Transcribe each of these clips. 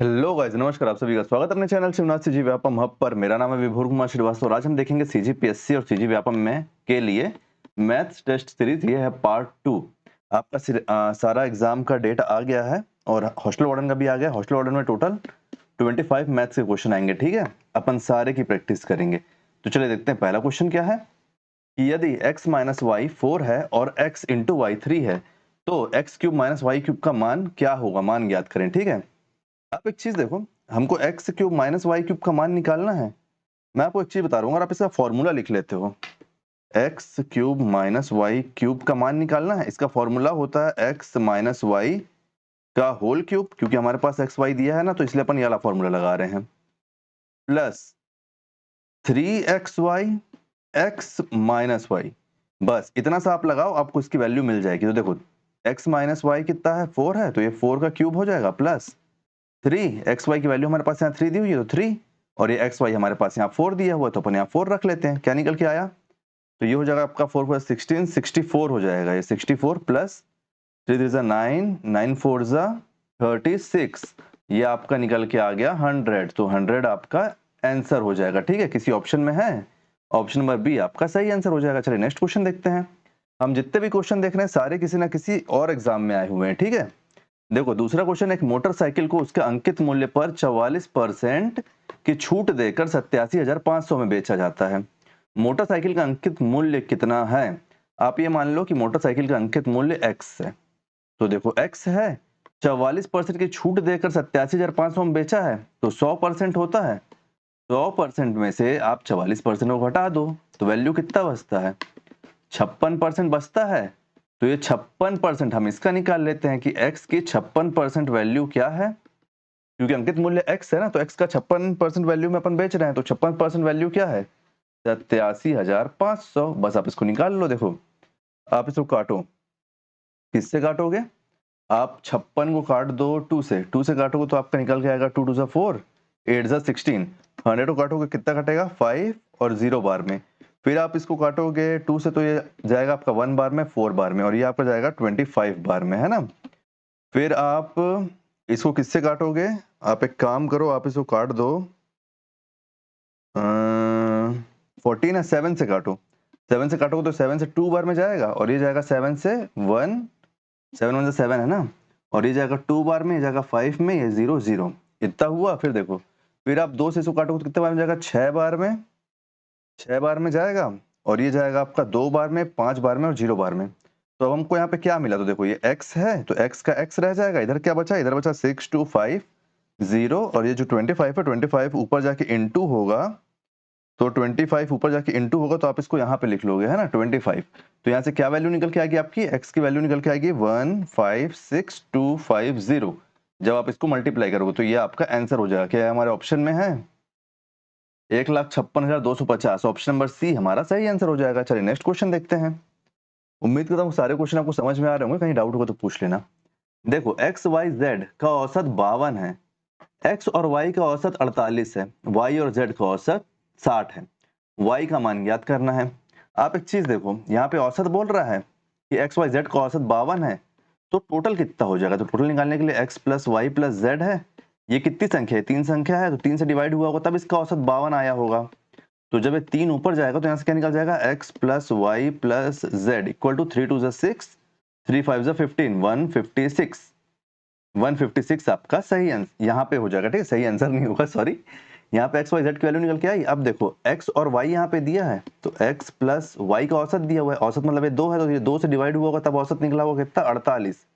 Hello guys, नमस्कार। आप सभी का स्वागत है अपने channel Shivnath CG Vyapam hub पर। मेरा नाम है विभोर कुमार श्रीवास्तव और आज हम देखेंगे सीजीपीएससी और सीजी व्यापम में के लिए मैथ्स टेस्ट सीरीज। ये है पार्ट 2। आपका सारा एग्जाम का डेट आ गया है और हॉस्टल वार्डन का भी आ गया। हॉस्टल वार्डन में टोटल 25 मैथ्स के क्वेश्चन आएंगे, ठीक है। अपन सारे की प्रैक्टिस करेंगे। तो चलिए देखते हैं पहला क्वेश्चन क्या है कि यदि x माइनस वाई 4 है और x इंटू वाई 3 है तो x cube minus Y cube का मान क्या होगा, मान ज्ञात करें, ठीक है। आप एक चीज देखो, हमको X cube minus Y cube का मान निकालना है। मैं आपको एक चीज बता रहा हूँ, अगर आप इसका फॉर्मूला लिख लेते हो, X cube minus Y cube का मान निकालना है। इसका फॉर्मूला होता है एक्स माइनस वाई का होल क्यूब, क्योंकि हमारे पास एक्स वाई दिया है ना, तो इसलिए अपन ये वाला फॉर्मूला लगा रहे हैं, plus 3xy x minus Y. बस इतना सा आप लगाओ, आपको इसकी वैल्यू मिल जाएगी। तो देखो एक्स माइनस वाई कितना है, 4 है, तो ये 4 का क्यूब हो जाएगा, प्लस 3 एक्स वाई की वैल्यू हमारे पास यहाँ 3 दी हुई है तो 3, और ये एक्स वाई हमारे पास यहाँ 4 दिया हुआ है तो अपन यहाँ 4 रख लेते हैं। क्या निकल के आया, तो ये हो जाएगा आपका 4 प्लस 16 64 हो जाएगा। ये 64 प्लस 3 3 9 9 4 36, ये आपका निकल के आ गया 100। तो 100 आपका आंसर हो जाएगा, ठीक है। किसी ऑप्शन में है, ऑप्शन नंबर बी आपका सही आंसर हो जाएगा। चलिए नेक्स्ट क्वेश्चन देखते हैं। हम जितने भी क्वेश्चन देख रहे हैं सारे किसी ना किसी और एग्जाम में आए हुए हैं, ठीक है। देखो दूसरा क्वेश्चन, एक मोटरसाइकिल को उसके अंकित मूल्य पर 44% की छूट देकर 87,500 में बेचा जाता है। मोटरसाइकिल का अंकित मूल्य कितना है। आप ये मान लो कि मोटरसाइकिल का अंकित मूल्य x है। तो देखो x है, 44% की छूट देकर 87,500 में बेचा है, तो 100% होता है। 100% में से आप 44% को घटा दो तो वैल्यू कितना बचता है, 56% बचता है। तो ये 56% हम इसका निकाल लेते हैं कि x की 56% वैल्यू क्या है, क्योंकि अंकित मूल्य x है ना, तो x का 56% वैल्यू में अपन बेच रहे हैं, तो 56% वैल्यू क्या है, 87,500। बस आप इसको निकाल लो। देखो आप इसको काटो, किससे काटोगे, आप 56 को काट दो 2 से, 2 से काटोगे तो आपका निकल के आएगा 2 2 4, 8 16। 100 को काटोगे कितना कटेगा, 5 और 0 बार में। फिर आप इसको काटोगे 2 से तो ये जाएगा आपका 1 बार में, 4 बार में, और ये आपका जाएगा 25 बार में, है ना। फिर आप इसको किससे काटोगे, आप एक काम करो, आप इसको काट दो 14 है, 7 से काटो। 7 से काटोगे तो 7 से 2 बार में जाएगा, और ये जाएगा 7 से 1, 7 1 7 है ना, और ये जाएगा 2 बार में, ये जाएगा 5 में, ये 0 0, इतना हुआ। फिर देखो, फिर आप 2 से इसको काटोगे तो कितने बार में जाएगा, 6 बार में, 6 बार में जाएगा, और ये जाएगा आपका 2 बार में, 5 बार में और 0 बार में। तो अब हमको यहाँ पे क्या मिला, तो देखो ये x है, तो x का x रह जाएगा, इधर क्या बचा, इधर बचा 6 2 5 0, और ये जो 25 है, 25 ऊपर जाके इनटू होगा, तो 25 ऊपर जाके इनटू होगा, तो आप इसको यहाँ पे लिख लोगे, है ना, 25। तो यहाँ से क्या वैल्यू निकल के आएगी आपकी, x की वैल्यू निकल के आएगी 156250। जब आप इसको मल्टीप्लाई करोगे तो ये आपका आंसर हो जाएगा। क्या है हमारे ऑप्शन में है, 1,56,250। ऑप्शन नंबर सी हमारा सही आंसर हो जाएगा। चलिए नेक्स्ट क्वेश्चन देखते हैं। उम्मीद करता हूँ सारे क्वेश्चन आपको समझ में आ रहे होंगे, कहीं डाउट होगा तो पूछ लेना। देखो एक्स वाई जेड का औसत 52 है, एक्स और वाई का औसत 48 है, वाई और जेड का औसत 60 है, वाई का मान ज्ञात करना है। आप एक चीज देखो, यहाँ पे औसत बोल रहा है कि एक्स वाई जेड का औसत 52 है, तो टोटल कितना हो जाएगा, तो टोटल निकालने के लिए X plus Y plus Z है, ये कितनी संख्या है, 3 संख्या है, तो 3 से डिवाइड हुआ होगा तब इसका औसत 52 आया होगा। तो जब ये 3 ऊपर जाएगा तो यहाँ से क्या निकल जाएगा, X plus Y plus Z equal to 3 2 6, 3 5 15, 156। 156 आपका सही आंसर यहाँ पे हो जाएगा, ठीक है। सही आंसर नहीं होगा, सॉरी। यहाँ पे एक्स वाई जेड की वैल्यू निकल के आई। अब देखो एक्स और वाई यहाँ पे दिया है, तो एक्स प्लस वाई का औसत दिया हुआ है, औसत मतलब ये 2 है, तो ये 2 से डिवाइड हुआ होगा तब औसत निकला होगा कितना, 48।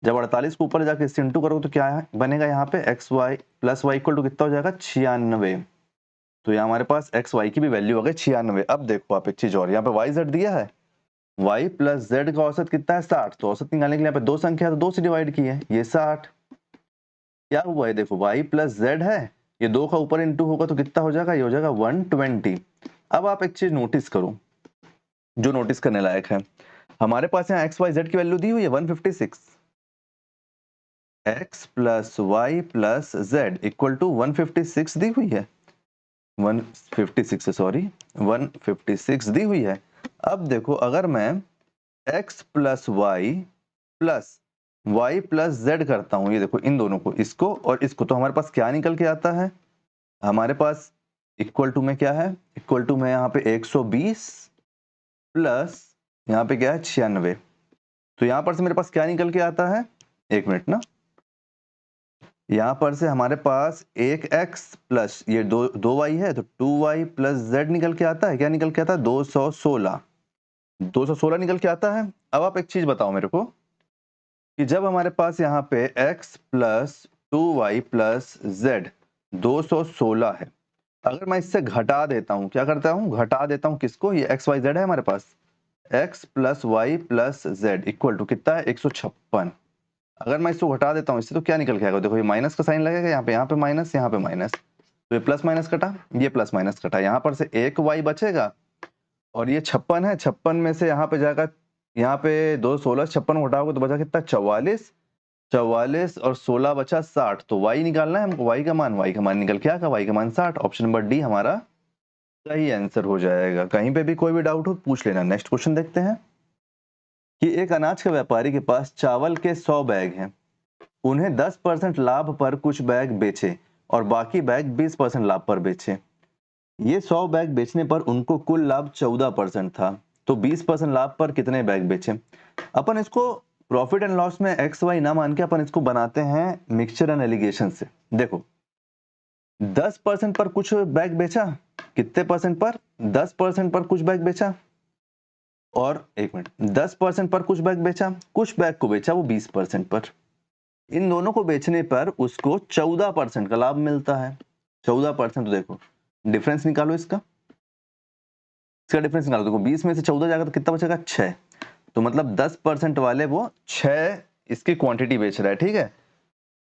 जब 48 को ऊपर जाके इससे इंटू करोगे तो क्या है बनेगा, यहाँ पे X Y plus Y equal to कितना हो जाएगा, 96। तो यहाँ हमारे पास एक्स वाई की भी वैल्यू हो गई 96। अब देखो आप एक चीज और, यहाँ पे वाई जेड दिया है, y प्लस जेड का औसत कितना है, 60। तो औसत निकालने के लिए यहाँ पे 2 संख्या है, तो 2 से डिवाइड की है, ये 60। क्या हुआ है देखो, y प्लस जेड है, ये 2 का ऊपर इंटू होगा तो कितना हो जाएगा, ये हो जाएगा 120। अब आप एक चीज नोटिस करो, जो नोटिस करने लायक है, हमारे पास यहाँ एक्स वाई जेड की वैल्यू दी हुई है 156, X plus Y plus Z equal to 156 दी हुई है, 156 है, सॉरी 156 दी हुई है। अब देखो अगर मैं x plus Y plus y plus Z करता हूँ, ये देखो इन दोनों को, इसको और इसको, तो हमारे पास क्या निकल के आता है, हमारे पास इक्वल टू में क्या है, इक्वल टू में यहाँ पे 120 प्लस यहाँ पे क्या है 96। तो यहाँ पर से मेरे पास क्या निकल के आता है, एक मिनट ना, यहाँ पर से हमारे पास एक x प्लस ये दो y है, तो 2y प्लस z निकल के आता है, क्या निकल के आता है 216 निकल के आता है। अब आप एक चीज बताओ मेरे को कि जब हमारे पास यहाँ पे x plus 2y plus z 216 है, अगर मैं इससे घटा देता हूँ, क्या करता हूँ, घटा देता हूँ किसको, ये x y z है हमारे पास, x plus y plus z equal to कितना है 156। अगर मैं इसको घटा देता हूँ इससे तो क्या निकल के आएगा, देखो ये माइनस का साइन लगेगा, यहाँ पे माइनस, यहाँ पे माइनस, तो ये प्लस माइनस कटा, ये प्लस माइनस कटा, यहाँ पर से एक y बचेगा और ये 56 है, 56 में से यहाँ पे जाएगा, यहाँ पे 216 56 घटाओगे तो बचा कितना 44, 44 और 16 बचा 60, तो y निकालना है हमको, y का मान निकल के आएगा, y का मान 60। ऑप्शन नंबर डी हमारा सही आंसर हो जाएगा। कहीं पे भी कोई भी डाउट हो पूछ लेना। नेक्स्ट क्वेश्चन देखते हैं कि एक अनाज का व्यापारी के पास चावल के 100 बैग हैं, उन्हें 10% लाभ पर कुछ बैग बेचे और बाकी बैग 20% लाभ पर बेचे। ये 100 बैग बेचने पर उनको कुल लाभ 14% था, तो 20% लाभ पर कितने बैग बेचे। अपन इसको प्रॉफिट एंड लॉस में एक्स वाई ना मान के अपन इसको बनाते हैं मिक्सचर एंड एलिगेशन से। देखो 10% पर कुछ बैग बेचा, कितने परसेंट पर, 10% पर कुछ बैग बेचा, और एक मिनट 10% पर कुछ बैग बेचा, कुछ बैग को बेचा वो 20% पर। इन दोनों को बेचने पर उसको 14% का लाभ मिलता है। 14%, तो देखो डिफरेंस निकालो इसका डिफरेंस निकालो, देखो 20 में से 14 जाएगा तो कितना बचेगा 6, तो मतलब 10% वाले वो 6 इसकी क्वांटिटी बेच रहा है, ठीक है।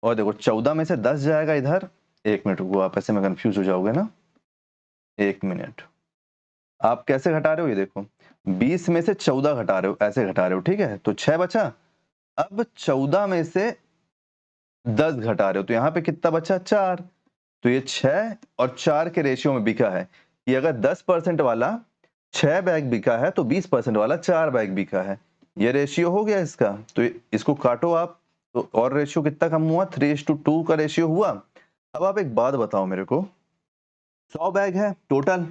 और देखो 14 में से 10 जाएगा इधर, एक मिनट रुको, आप ऐसे में कंफ्यूज हो जाओगे ना, एक मिनट, आप कैसे घटा रहे हो, ये देखो 20 में से 14 घटा रहे हो, ऐसे घटा रहे हो, ठीक है, तो 6 बचा। अब 14 में से 10 घटा रहे हो तो यहाँ पे कितना बचा 4, तो ये 6 और 4 के रेशियो में बिका है। ये अगर 10% वाला 6 बैग बिका है तो 20% वाला 4 बैग बिका है, ये रेशियो हो गया इसका। तो इसको काटो आप, तो और रेशियो कितना कम हुआ, 3:2 का रेशियो हुआ। अब आप एक बात बताओ मेरे को, 100 बैग है टोटल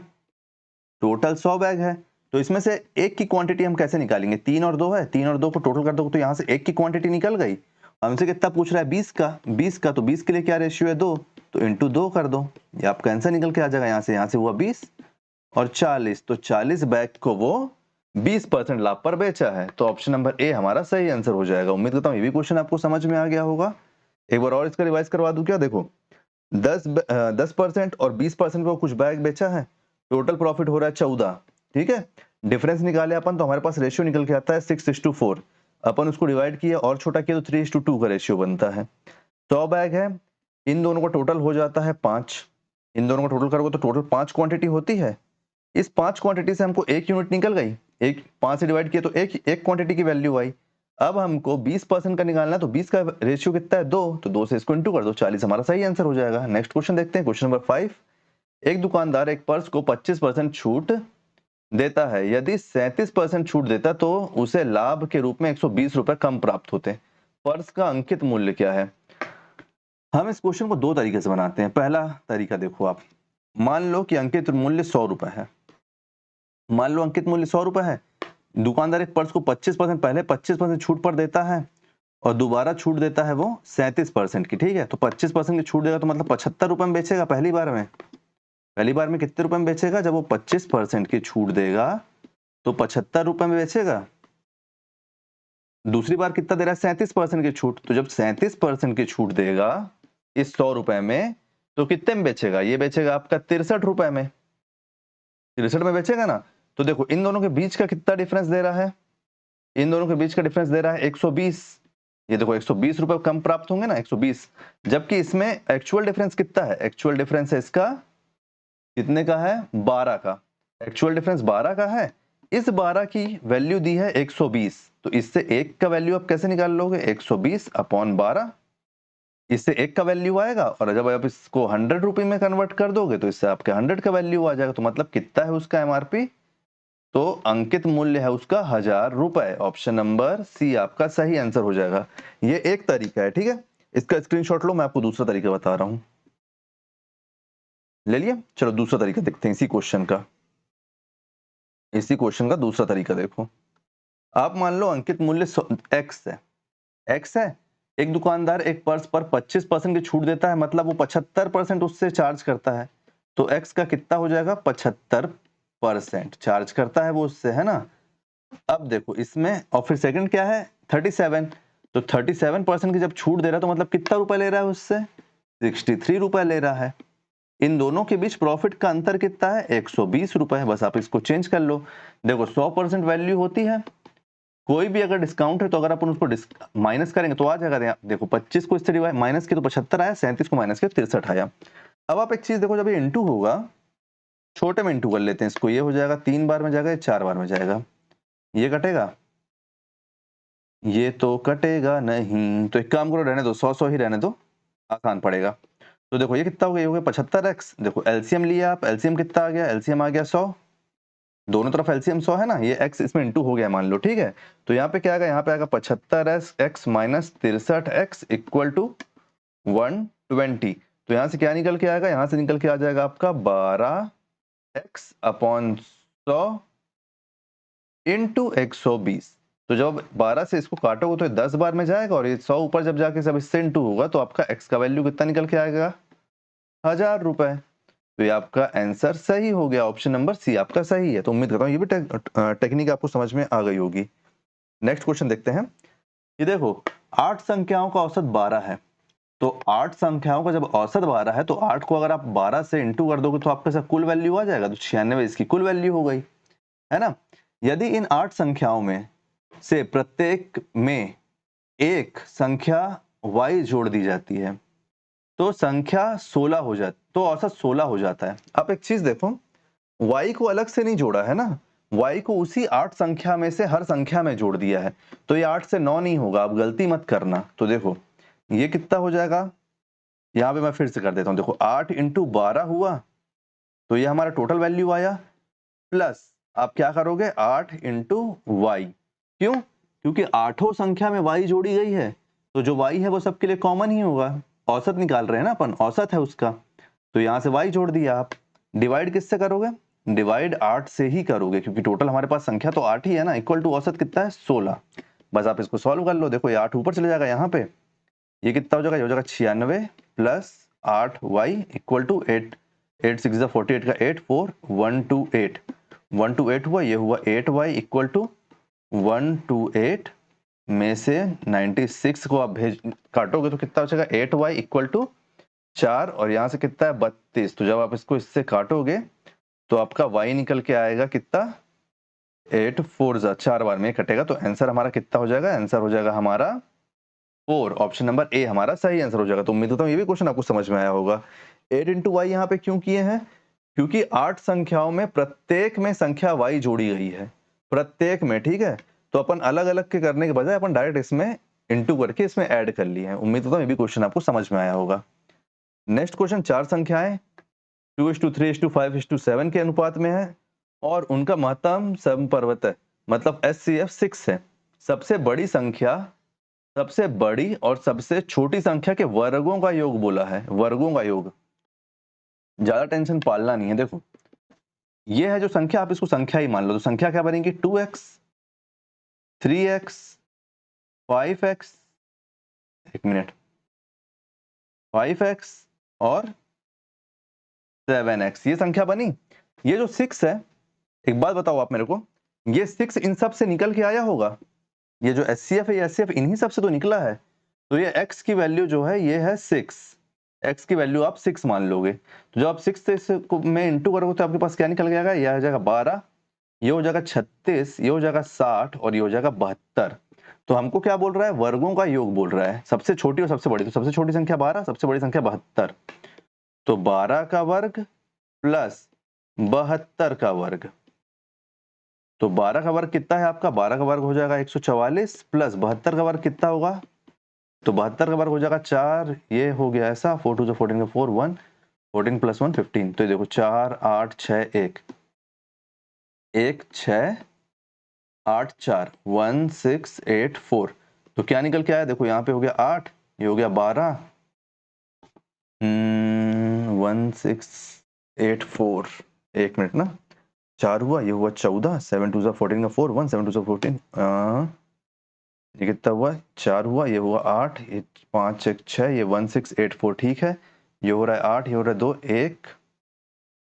100 बैग है, तो इसमें से एक की क्वांटिटी हम कैसे निकालेंगे, 3 और 2 है, 3 और 2 को टोटल कर दो तो यहाँ से एक की क्वांटिटी निकल गई। हमसे कितना पूछ रहा है 20 का, तो 20 के लिए क्या रेशियो है 2, तो इंटू 2 कर दो, ये आपका आंसर निकल के आ जाएगा। यहाँ से हुआ 20 और 40, तो 40 बैग को वो 20% लाभ पर बेचा है, तो ऑप्शन नंबर ए हमारा सही आंसर हो जाएगा। उम्मीद करता हूँ ये भी क्वेश्चन आपको समझ में आ गया होगा। एक बार और इसका रिवाइज करवा दूं क्या, देखो 10% और 20% को कुछ बैग बेचा है, टोटल प्रॉफिट हो रहा है 14, ठीक है। डिफरेंस निकाले अपन तो हमारे पास रेशियो निकल के आता है 6:4, अपन उसको डिवाइड किया और छोटा किया तो 3:2 का रेशियो बनता है। 100 बैग है, इन दोनों का टोटल हो जाता है 5, इन दोनों का टोटल करोगे तो टोटल 5 क्वांटिटी होती है। इस 5 क्वांटिटी से हमको एक यूनिट निकल गई, एक 5 से डिवाइड किया तो एक क्वांटिटी की वैल्यू आई। अब हमको 20% का निकालना है, तो 20 का रेशियो कितना है 2, तो 2 से इसको इंटू कर दो, 40 हमारा सही आंसर हो जाएगा। नेक्स्ट क्वेश्चन देखते हैं, क्वेश्चन नंबर 5। एक दुकानदार एक पर्स को 25% छूट देता है, यदि 37% छूट देता तो उसे लाभ के रूप में 120 रुपए कम प्राप्त होते। पर्स का अंकित मूल्य क्या है। हम इस क्वेश्चन को दो तरीके से बनाते हैं। पहला तरीका देखो आप, मान लो कि अंकित मूल्य 100 रुपए है, मान लो अंकित मूल्य 100 रुपए है, दुकानदार एक पर्स को 25% पहले 25% छूट पर देता है और दोबारा छूट देता है वो 37% की, ठीक है। तो 25% की छूट देगा तो मतलब 75 रुपए में बेचेगा पहली बार में। पहली बार में कितने रुपए में बेचेगा, जब वो 25% की छूट देगा तो 75 रुपए में बेचेगा। दूसरी बार कितना दे रहा है 37% की छूट, तो जब 37% की छूट देगा इस 100 रुपए में तो कितने में बेचेगा, ये बेचेगा आपका 63 रुपए में, 63 में बेचेगा ना। तो देखो इन दोनों के बीच का कितना डिफरेंस दे रहा है, इन दोनों के बीच का डिफरेंस दे रहा है 120। ये देखो 120 रुपए कम प्राप्त होंगे ना 120, जबकि इसमें एक्चुअल डिफरेंस कितना है, एक्चुअल डिफरेंस है इसका कितने का है 12 का, एक्चुअल डिफरेंस 12 का है। इस 12 की वैल्यू दी है 120, तो इससे एक का वैल्यू आप कैसे निकाल लोगे 120 अपॉन 12, इससे एक का वैल्यू आएगा और जब आप इसको 100 रुपए में कन्वर्ट कर दोगे तो इससे आपके 100 का वैल्यू आ जाएगा। तो मतलब कितना है उसका एमआरपी तो अंकित मूल्य है उसका 1000 रुपए। ऑप्शन नंबर सी आपका सही आंसर हो जाएगा। ये एक तरीका है, ठीक है। इसका स्क्रीनशॉट लो, मैं आपको दूसरा तरीका बता रहा हूं। ले लिया? चलो दूसरा तरीका देखते हैं इसी क्वेश्चन का। इसी क्वेश्चन का दूसरा तरीका देखो। आप मान लो अंकित मूल्य एक्स है। एक्स है, एक दुकानदार एक पर्स पर 25% की छूट देता है, मतलब वो 75% उससे चार्ज करता है। तो एक्स का कितना हो जाएगा? 75% चार्ज करता है वो उससे, है ना। अब देखो इसमें, और फिर सेकंड क्या है? 37। तो 37% की जब छूट दे रहा है तो मतलब कितना रुपए ले रहा है उससे? 63 रुपए ले रहा है। इन दोनों के बीच प्रॉफिट का अंतर कितना है? 120 रुपए। बस आप इसको चेंज कर लो। देखो 100% वैल्यू होती है, कोई भी अगर डिस्काउंट है तो अगर अपन उसको माइनस करेंगे तो आ जाएगा। देखो 25 को इससे डिवाइड माइनस किया तो 75 आया, 37 को माइनस किया 63 आया। अब आप एक चीज देखो, जब ये इंटू होगा, छोटे में इंटू कर लेते हैं इसको, ये हो जाएगा 3 बार में जाएगा, 4 बार में जाएगा। ये कटेगा? ये तो कटेगा नहीं। तो एक काम करो, रहने दो, 100 ही रहने दो, आसान पड़ेगा। तो देखो ये कितना हो गया? ये हो गया 75x। देखो एलसीएम लिया आप, एलसीएम कितना आ गया? एलसीएम आ गया 100। दोनों तरफ एलसीएम 100 है ना, ये x इसमें इंटू हो गया मान लो, ठीक है। तो यहाँ पे क्या आएगा? यहाँ पे आएगा 75x minus 63x equal to 120। तो यहाँ से क्या निकल के आएगा? यहाँ से निकल के आ जाएगा आपका 12x अपॉन 100 इंटू 120। तो जब 12 से इसको काटोगे तो 10 बार में जाएगा, और ये 100 ऊपर जब जाके सब इससे इंटू होगा तो आपका x का वैल्यू कितना निकल के आएगा? 1000 रुपए। तो ये आपका आंसर सही हो गया। ऑप्शन नंबर सी आपका सही है। तो उम्मीद करता हूँ ये भी टेक्निक आपको समझ में आ गई होगी। नेक्स्ट क्वेश्चन देखते हैं। ये देखो 8 संख्याओं का औसत 12 है। तो 8 संख्याओं का जब औसत 12 है तो 8 को अगर आप 12 से इंटू कर दोगे तो आपके साथ कुल वैल्यू आ जाएगा। तो 96 इसकी कुल वैल्यू हो गई, है ना। यदि इन 8 संख्याओं में से प्रत्येक में एक संख्या y जोड़ दी जाती है तो संख्या 16 हो जाती, तो औसत 16 हो जाता है। आप एक चीज देखो, y को अलग से नहीं जोड़ा है ना, y को उसी 8 संख्या में से हर संख्या में जोड़ दिया है। तो ये 8 से 9 नहीं होगा, आप गलती मत करना। तो देखो ये कितना हो जाएगा? यहाँ पे मैं फिर से कर देता हूँ। देखो 8 इंटू 12 हुआ, तो ये हमारा टोटल वैल्यू आया, प्लस आप क्या करोगे? 8 इंटू वाई। क्यों? क्योंकि आठों संख्या में y जोड़ी गई है, तो जो y है वो सबके लिए कॉमन ही होगा। औसत निकाल रहे हैं ना अपन, औसत है उसका, तो यहाँ से y जोड़ दिया आप। डिवाइड किससे करोगे? डिवाइड 8 से ही करोगे, क्योंकि टोटल हमारे पास संख्या तो 8 ही है ना। इक्वल टू औसत कितना है? 16। बस आप इसको सॉल्व कर लो। देखो ये 8 ऊपर चले जाएगा यहाँ पे, ये कितना हो जाएगा? ये हो जाएगा 96 प्लस 8y इक्वल टू 8। 8 6 48 का 8 4 128 128 हुआ, ये हुआ 8y इक्वल टू 128 में से 96 को आप काटोगे तो कितना हो जाएगा? 8y इक्वल टू 4, और यहाँ से कितना है? 32। तो जब आप इसको इससे काटोगे तो आपका y निकल के आएगा कितना? 8 4 4 बार में कटेगा। तो आंसर हमारा कितना हो जाएगा? आंसर हो जाएगा हमारा 4। ऑप्शन नंबर ए हमारा सही आंसर हो जाएगा। तो उम्मीद करता हूँ ये भी क्वेश्चन आपको समझ में आया होगा। 8 इंटू वाई यहाँ पे क्यों किए हैं? क्योंकि 8 संख्याओं में प्रत्येक में संख्या y जोड़ी गई है, प्रत्येक में, ठीक है। तो अपन अलग अलग के करने के बजाय अपन डायरेक्ट इसमें इंटू करके इसमें ऐड कर लिए हैं। उम्मीद करता हूँ ये भी क्वेश्चन आपको समझ में आया होगा। नेक्स्ट क्वेश्चन, 4 संख्याएं 2:3:5:7 के अनुपात में है और उनका महत्तम समपर्वत है, मतलब HCF 6 है। सबसे बड़ी संख्या, सबसे बड़ी और सबसे छोटी संख्या के वर्गों का योग बोला है, वर्गों का योग। ज्यादा टेंशन पालना नहीं है। देखो ये है जो संख्या, आप इसको संख्या ही मान लो। तो संख्या क्या बनेगी? 2x 3x 5x, एक मिनट, 5x और 7x, ये संख्या बनी। ये जो 6 है, एक बात बताओ आप मेरे को, ये 6 इन सब से निकल के आया होगा? ये जो HCF है, ये HCF इन्हीं सब से तो निकला है। तो ये x की वैल्यू जो है ये है 6, x की वैल्यू आप 6 मान लोगे। तो जब आप 6 से इसको में इंटू करोगे तो आपके पास क्या निकल जाएगा? ये आ जाएगा 12, ये हो जाएगा 36, ये हो जाएगा 60 और ये हो जाएगा 72। तो हमको क्या बोल रहा है? वर्गों का योग बोल रहा है, सबसे छोटी और सबसे बड़ी। तो सबसे छोटी संख्या 12, सबसे बड़ी संख्या 72। तो 12 का वर्ग प्लस 72 का वर्ग। तो 12 का वर्ग कितना है आपका? 12 का वर्ग हो जाएगा 144 प्लस 72 का वर्ग कितना होगा? तो 72 का वर्ग हो जाएगा 4, ये हो गया ऐसा, 4 2 14 का 4 1 14 प्लस 1 15। तो ये देखो 4 8 6 1, 1 6 8 4 1 6 8 4। तो क्या निकल के आया, देखो यहाँ पे हो गया 8, ये हो गया 12, 1 6 8 4, एक मिनट ना, 4 हुआ, ये हुआ 14, 7 2 14 का 4, 1 7 2 14, ये कितना हुआ, 4 हुआ, ये हुआ 8, ये 5 1 6, ये 1 6 8 4, ठीक है, ये हो रहा है 8, ये हो रहा है 2,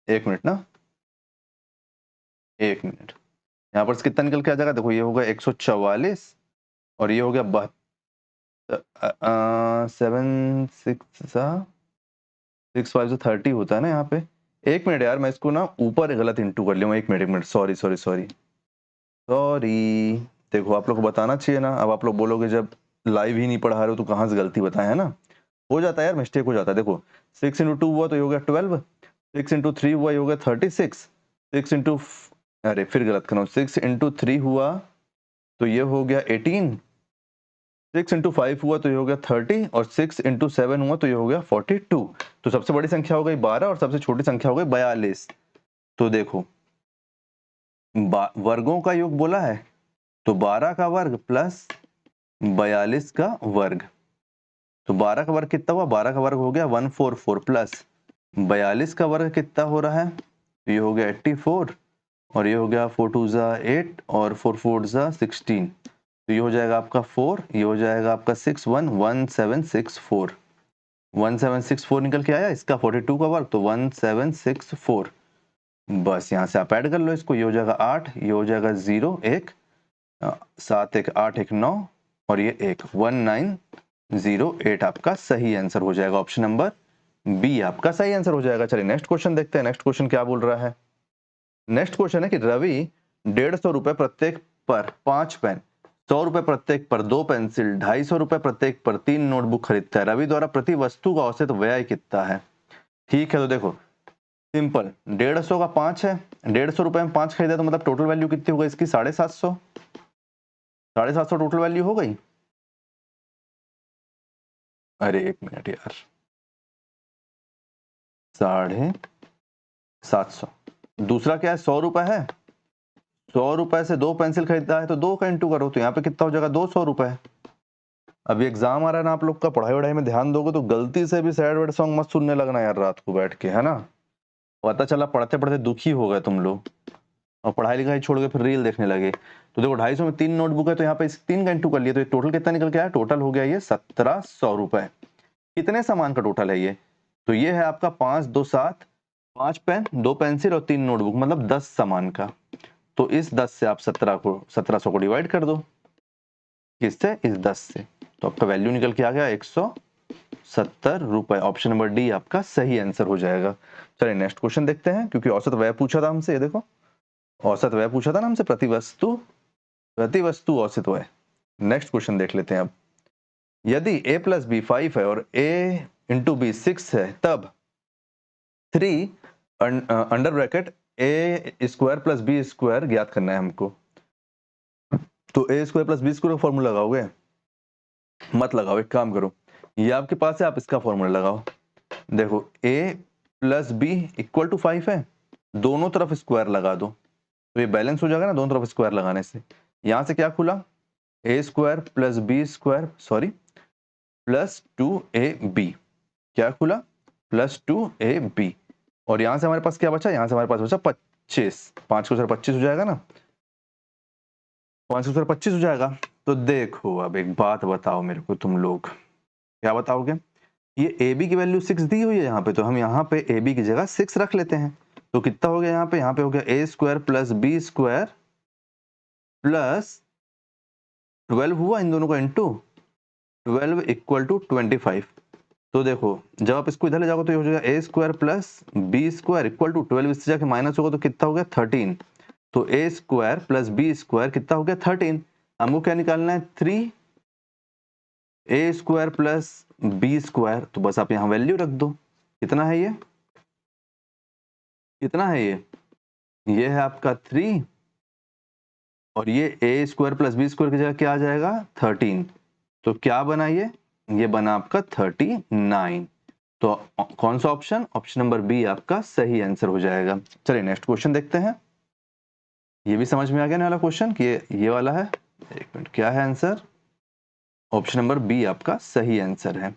1 मिनट ना, 1 मिनट, यहाँ पर से कितना निकल के आ जाएगा, देखो ये होगा 144 और ये हो गया 7 6 6 5 से 30 होता है ना यहाँ पे। एक मिनट यार, मैं इसको ना ऊपर गलत इंटू कर लिया, एक minute, sorry sorry sorry sorry. देखो आप लोग को बताना चाहिए ना, अब आप लोग बोलोगे जब लाइव ही नहीं पढ़ा रहे हो तो कहाँ से गलती बताए, है ना, हो जाता है यार, मिस्टेक हो जाता है। देखो 6 इंटू 2 हुआ तो ये हो गया 12, 6 इंटू 3 हुआ ये हो गया 36, 6 इंटू, अरे फिर गलत कर रहा हूँ, 6 इंटू 3 हुआ तो ये हो गया 18, 6 इंटू 5 हुआ तो ये हो गया 30 और 6 इंटू 7 हुआ तो ये हो गया 42। तो सबसे बड़ी संख्या हो गई 12 और सबसे छोटी संख्या हो गई 42। तो देखो वर्गों का योग बोला है तो 12 का वर्ग प्लस 42 का वर्ग, तो 12 का वर्ग कितना हुआ, 12 का वर्ग हो गया 144 प्लस 42 का वर्ग कितना हो रहा है, तो ये हो गया 84 और ये हो गया 4 2 8 और 4 4 16, तो ये हो जाएगा आपका 4, ये हो जाएगा आपका 6 1 1764, 1764 निकल के आया, इसका 42 का वर्ग तो 1764। बस यहाँ से आप ऐड कर लो इसको, ये हो जाएगा 8, ये हो जाएगा 0 1 7 1 8 1 9 और ये 1 1908 आपका सही आंसर हो जाएगा। ऑप्शन नंबर बी आपका सही आंसर हो जाएगा। चलिए नेक्स्ट क्वेश्चन देखते हैं। नेक्स्ट क्वेश्चन क्या बोल रहा है। नेक्स्ट क्वेश्चन है कि रवि 150 रुपए प्रत्येक पर 5 पेन, 100 रुपए प्रत्येक पर 2 पेंसिल, 250 रुपए प्रत्येक पर 3 नोटबुक खरीदता है। रवि द्वारा प्रति वस्तु का औसत व्यय कितना है। ठीक है, तो देखो सिंपल, 150 का 5 है, 150 रुपए में 5 खरीदा तो मतलब टोटल वैल्यू कितनी हो गई इसकी 750, 750 टोटल वैल्यू हो गई। अरे एक मिनट यार, 750, दूसरा क्या है 100 रुपए है, 100 रुपए से 2 पेंसिल खरीदता है तो 2 का इंटू करो तो यहाँ पे कितना हो जाएगा 200 रुपए। अभी एग्जाम आ रहा है ना, आप लोग का पढ़ाई वढ़ाई में ध्यान दोगे तो गलती से भी सैड वर्ड सॉन्ग मत सुनने लगना यार रात को बैठ के, है ना, पता चला पढ़ते पढ़ते दुखी हो गए तुम लोग और पढ़ाई लिखाई छोड़ के फिर रील देखने लगे। तो देखो 250 में 3 नोटबुक है तो यहाँ पे 3 का इंटू कर लिया तो टोटल कितना निकल के आया, टोटल हो गया ये 1700 रुपए। कितने सामान का टोटल है ये, तो ये है आपका 5 2 7, 5 पेन 2 पेंसिल और 3 नोटबुक, मतलब 10 सामान का। तो इस 10 से आप 1700 को डिवाइड कर दो, किससे, इस 10 से, तो आपका वैल्यू निकल के आ गया 170 रुपए। ऑप्शन नंबर डी आपका सही आंसर हो जाएगा। चलिए नेक्स्ट क्वेश्चन देखते हैं, क्योंकि औसत व्यय पूछा था हमसे, ये देखो औसत व्यय पूछा था ना हमसे, प्रति वस्तु औसत व्यय। नेक्स्ट क्वेश्चन देख लेते हैं अब। यदि a प्लस बी 5 है और a इंटू बी 6 है तब 3 under bracket a square plus B square ज्ञात करना है हमको। तो a square plus B square का फॉर्मूला लगाओगे, मत लगाओ, एक काम करो, ये आपके पास है, आप इसका फॉर्मूला लगाओ। देखो a plus B equal to 5 है, दोनों तरफ स्क्वायर लगा दो तो ये बैलेंस हो जाएगा ना, दोनों तरफ स्क्वायर लगाने से। यहां से क्या खुला, a square plus B square, sorry plus 2ab, क्या खुला, प्लस 2ab। और यहां से हमारे पास क्या बचा, यहां से हमारे पास बचा 25, 5 को 25 हो जाएगा ना, 5 को 25 हो जाएगा। तो देखो अब एक बात बताओ मेरे को तुम लोग, क्या बताओगे, ये ए बी की वैल्यू 6 दी हुई है यहाँ पे, तो हम यहाँ पे ए बी की जगह 6 रख लेते हैं। तो कितना हो गया यहाँ पे हो गया a square plus B square plus 12 हुआ इन दोनों का इंटू 12 इक्वल टू 25। तो देखो जब आप इसको इधर ले जाओगे तो ये हो जाएगा a square plus B square equal to 12, इससे जाके माइनस होगा तो कितना हो गया 13। तो ए स्क्वायर प्लस बी स्क्वायर कितना हो गया 13। हमको क्या निकालना है 3 ए स्क्वायर प्लस बी स्क्वायर, तो बस आप यहाँ वैल्यू रख दो। कितना है ये, कितना है ये है आपका 3 और ये ए स्क्वायर प्लस बी स्क्वायर की जगह क्या आ जाएगा 13। तो क्या बना ये बना आपका 39। तो कौन सा ऑप्शन, ऑप्शन नंबर बी आपका सही आंसर हो जाएगा। चलिए नेक्स्ट क्वेश्चन देखते हैं। ये भी समझ में आ गया ना वाला क्वेश्चन कि ये वाला है। एक मिनट, क्या है आंसर? ऑप्शन नंबर बी आपका सही आंसर है।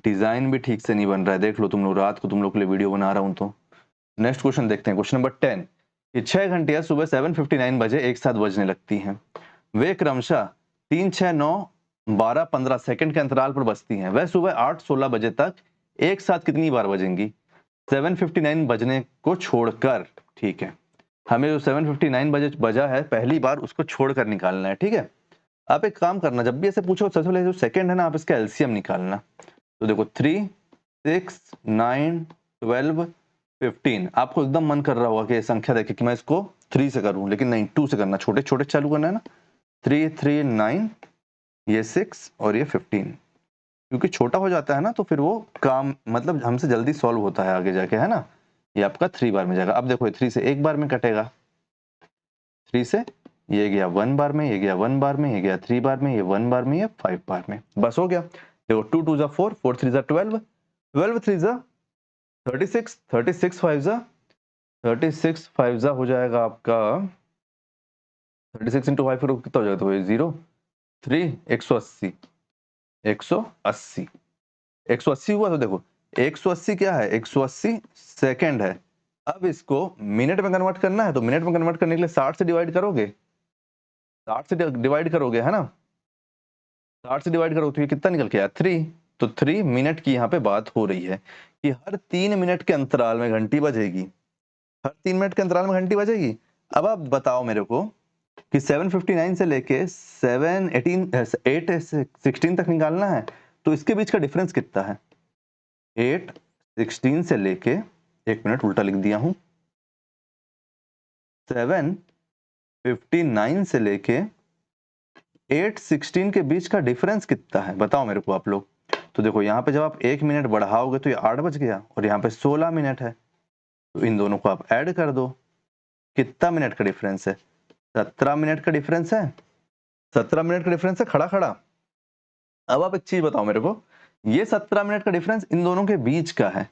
डिजाइन भी ठीक से नहीं बन रहा है, देख लो तुम लोग, रात को तुम लोग के लिए वीडियो बना रहा हूं तो। नेक्स्ट क्वेश्चन देखते हैं, क्वेश्चन नंबर 10। ये 6 घंटियां सुबह 7:59 बजे एक साथ बजने लगती हैं। वे क्रमशः 3, 6, 9, 12, 15 सेकंड के अंतराल पर बजती हैं। वह सुबह 8, 16 बजे तक एक साथ कितनी बार बजेंगी? 7:59 बजने को छोड़कर, ठीक है। हमें जो 7:59 बजे बजा है पहली बार, उसको छोड़कर निकालना है, ठीक है। आप एक काम करना, जब भी ऐसे पूछो सबसे पहले जो सेकंड है ना, आप इसका एलसीएम निकालना। तो देखो 3, 6, 9, 12, 15। आपको एकदम मन कर रहा होगा कि संख्या देखे कि मैं इसको 3 से करूं, लेकिन नहीं, 2 से करना, छोटे छोटे चालू करना है ना। 3, 3, 9, ये 6 और ये 15, क्योंकि छोटा हो जाता है ना तो फिर वो काम मतलब हमसे जल्दी सॉल्व होता है आगे जाके, है ना। ये आपका 3 बार में जाएगा। अब देखो 3 से एक बार में कटेगा, 3 से ये गया 1 बार में, ये गया 1 बार में, ये गया 3 बार में, ये 1 बार में, ये 5 बार में, बस हो गया। देखो 2 2 जा 4, 4 3 जा 12, 12 3 जा 36, 36 5 जा 36 5 जा हो जाएगा आपका 36 इंटू 5 कितना हो जाएगा? तो 0 3 180, 180, 180 हुआ। तो देखो 180 क्या है? 180 सेकंड है। अब इसको मिनट में कन्वर्ट करना है, तो मिनट में कन्वर्ट करने के लिए 60 से डिवाइड करोगे, 60 से डिवाइड करोगे, है ना। 60 से डिवाइड करोगे तो ये कितना निकल के आया? 3। तो 3 मिनट की यहाँ पे बात हो रही है कि हर 3 मिनट के अंतराल में घंटी बजेगी, हर 3 मिनट के अंतराल में घंटी बजेगी। अब आप बताओ मेरे को कि 7:59 से लेके 8:16 तक निकालना है, तो इसके बीच का डिफरेंस कितना है? 8:16 से लेके, एक मिनट उल्टा लिख दिया हूं, 7:59 से लेके 8:16 के बीच का डिफरेंस कितना है? बताओ मेरे को आप लोग। तो देखो यहाँ पे जब आप 1 मिनट बढ़ाओगे तो ये 8 बज गया, और यहाँ पे 16 मिनट है, तो इन दोनों को आप ऐड कर दो। कितना मिनट का डिफरेंस है? 17 मिनट का डिफरेंस है। 17 मिनट का डिफरेंस है खड़ा खड़ा। अब आप एक चीज बताओ मेरे को, ये 17 मिनट का डिफरेंस इन दोनों के बीच का है,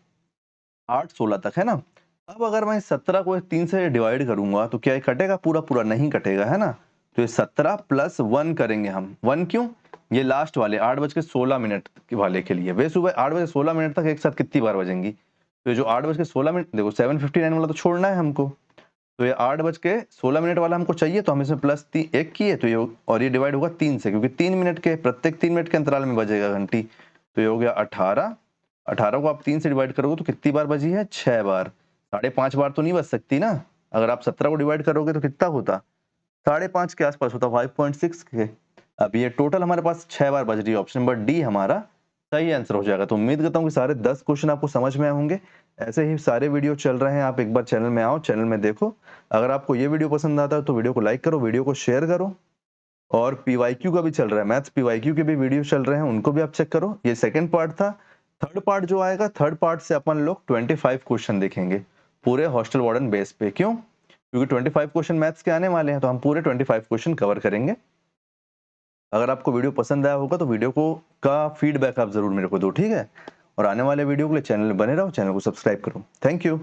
8-16 तक, है ना। अब अगर मैं 17 को 3 से डिवाइड करूंगा तो क्या ये कटेगा? पूरा पूरा नहीं कटेगा, है ना। तो ये 17 प्लस 1 करेंगे हम। 1 क्यों? ये लास्ट वाले 8:16 वाले के लिए, वे सुबह 8:16 तक एक साथ कितनी बार बजेंगी? तो ये जो 8:16, देखो 7:59 वाला तो छोड़ना है हमको, तो ये 8:16 वाला हमको चाहिए, तो हम इसमें प्लस 1 किए तो ये, और ये डिवाइड होगा 3 से, क्योंकि 3 मिनट के, प्रत्येक 3 मिनट के अंतराल में बजेगा घंटी। तो ये हो गया 18। 18 को आप 3 से डिवाइड करोगे तो कितनी बार बजी है? 6 बार। 5.5 बार तो नहीं बज सकती ना। अगर आप 17 को डिवाइड करोगे तो कितना होता? 5.5 के आसपास होता, 5.6 के। अब ये टोटल हमारे पास 6 बार बज रही है। ऑप्शन नंबर डी हमारा सही आंसर हो जाएगा। तो उम्मीद करता हूँ कि सारे 10 क्वेश्चन आपको समझ में आए होंगे। ऐसे ही सारे वीडियो चल रहे हैं, आप एक बार चैनल में आओ, चैनल में देखो। अगर आपको ये वीडियो पसंद आता है तो वीडियो को लाइक करो, वीडियो को शेयर करो। और पीवाईक्यू का भी चल रहा है, मैथ्स पीवाईक्यू के भी वीडियो चल रहे हैं, उनको भी आप चेक करो। ये सेकंड पार्ट था। थर्ड पार्ट जो आएगा, थर्ड पार्ट से अपन लोग 25 क्वेश्चन देखेंगे पूरे हॉस्टल वार्डन बेस पे। क्यों? क्योंकि 25 क्वेश्चन मैथ्स के आने वाले हैं, तो हम पूरे 25 क्वेश्चन कवर करेंगे। अगर आपको वीडियो पसंद आया होगा तो वीडियो को का फीडबैक आप जरूर मेरे को दो, ठीक है। और आने वाले वीडियो के लिए चैनल में बने रहो, चैनल को सब्सक्राइब करो। Thank you.